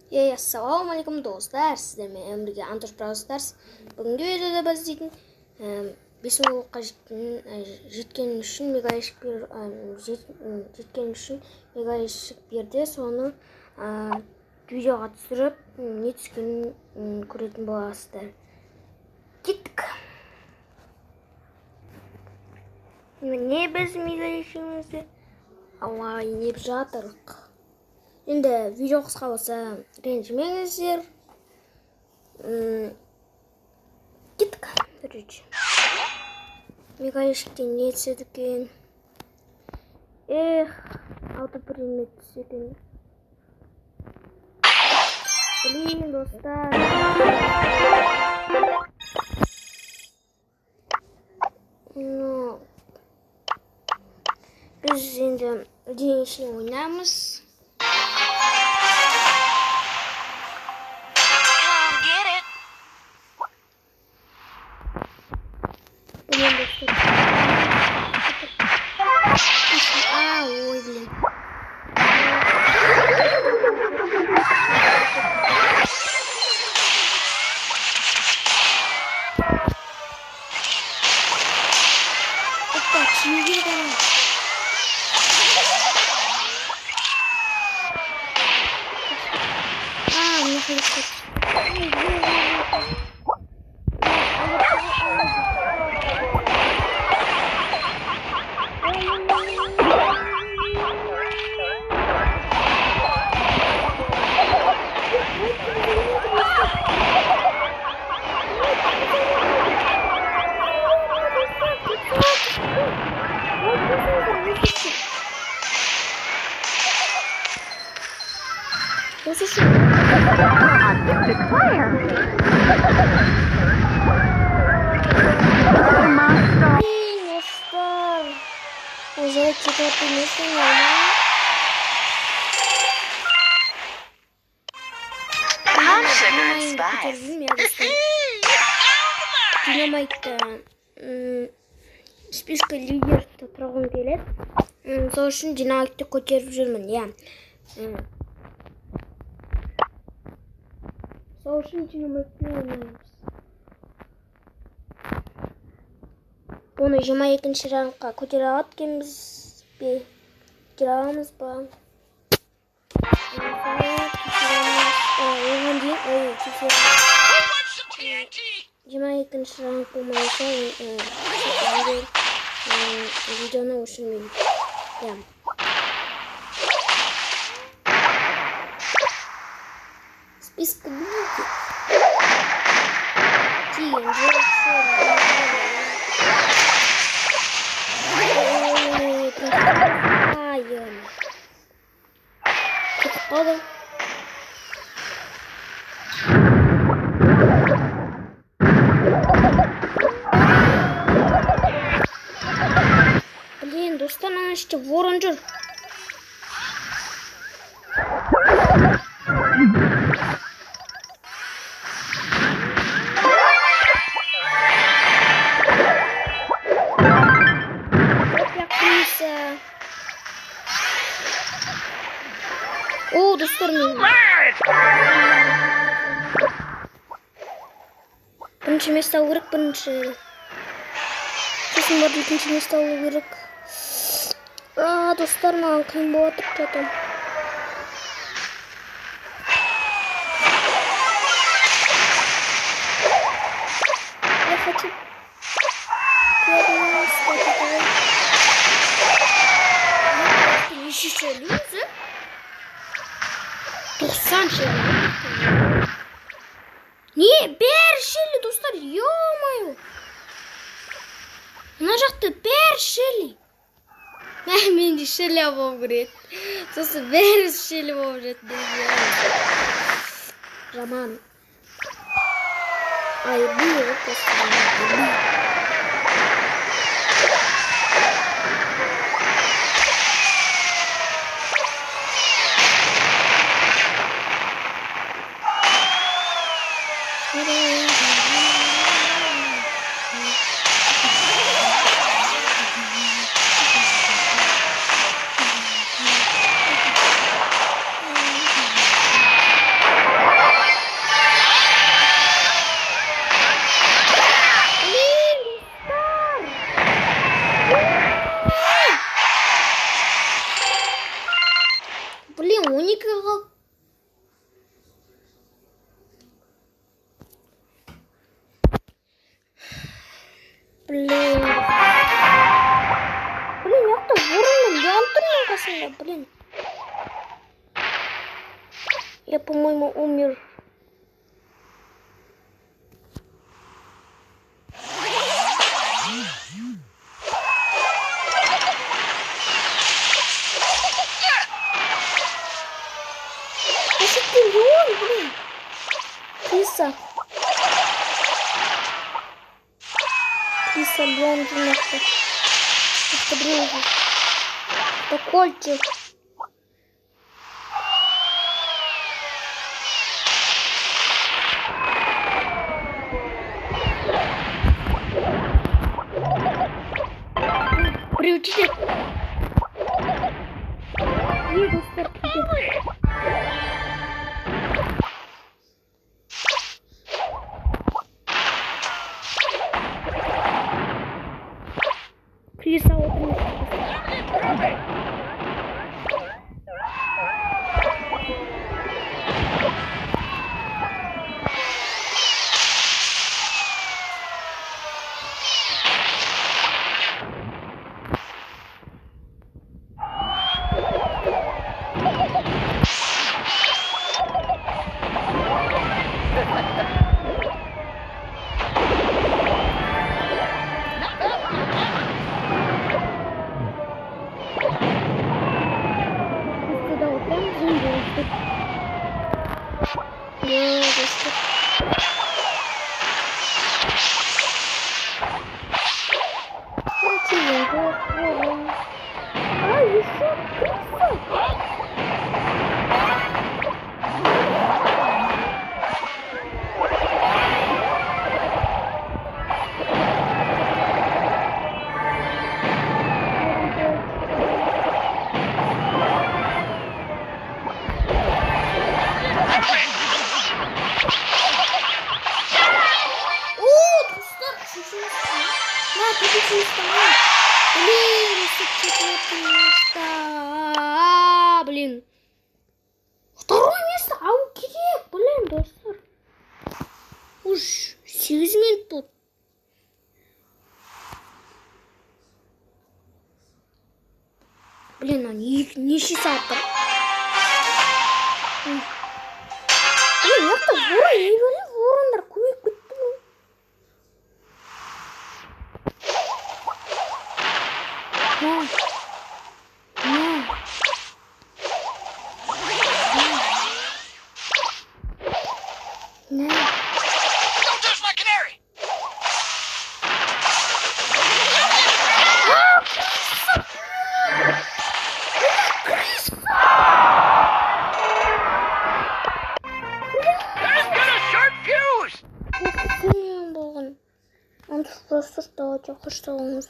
Assalomu alaykum do'stlar, sizlar bilan birga Antosh Brawl Stars. Bugungi videoda biz 5 жеткен үшін мега eshik berdi. Соны видеоға түсіріп, не түскенін көретін боласыздар. Кеттік. Міне біз мега eshigімізді ойнап жатырық. Енді видео қысқа болса ренжімеңіздер. Кеттік. Мега eshіктен не түседі екен? Алты предмет түседі екен. Блин, достар. Біз енді денешін ойнамыз. Ой, блин. Опа, чего? Мне хорошо. This is уже четвертый месяц. Динамайтта списка лидерді тұрғым келеді. Сол үшін динамайтты көтеріп жүрмін. Сол үшін динамайтты ойнаймыз. Оны 22-ші рангқа көтере алады екенбіз бе? Көтере аламыз ба? Оған дейін 22-ші ранг болмайынша видеоны өшірмеймін. Списка видите? Блин, достан ана іште ворон жүр. О, достар мен. Бірінші место алу керек, бірінші. Сосын барып екінші место алу керек. Достар, маған қиын болады жатыр. Я хочу первый стать. Еще что, линзы? 90 шелі. Не, бәр шелі, достар, ё-мое. Мына жақта бәр шелі. Менде шелі болып көреді. Сосын бәр шелі болып жетті. Жаман. Айбы, достар. Блин, 12 қалды. Блин, яқта воронның янтырның қасында, блин. Я, по-моему, умер. Блин. Крыса, блин, нахуй. Это, блин, это кольчик. Приучите. Крыса вот Блин. Второе место, керек, блин, достар. Уж 8 минут тут. Блин, они не чесат. Блин, я-то ворон, не говори ворон, көйіп кетті. Don't touch my canary! I've got a short fuse! Он просто стал, я хочу, что он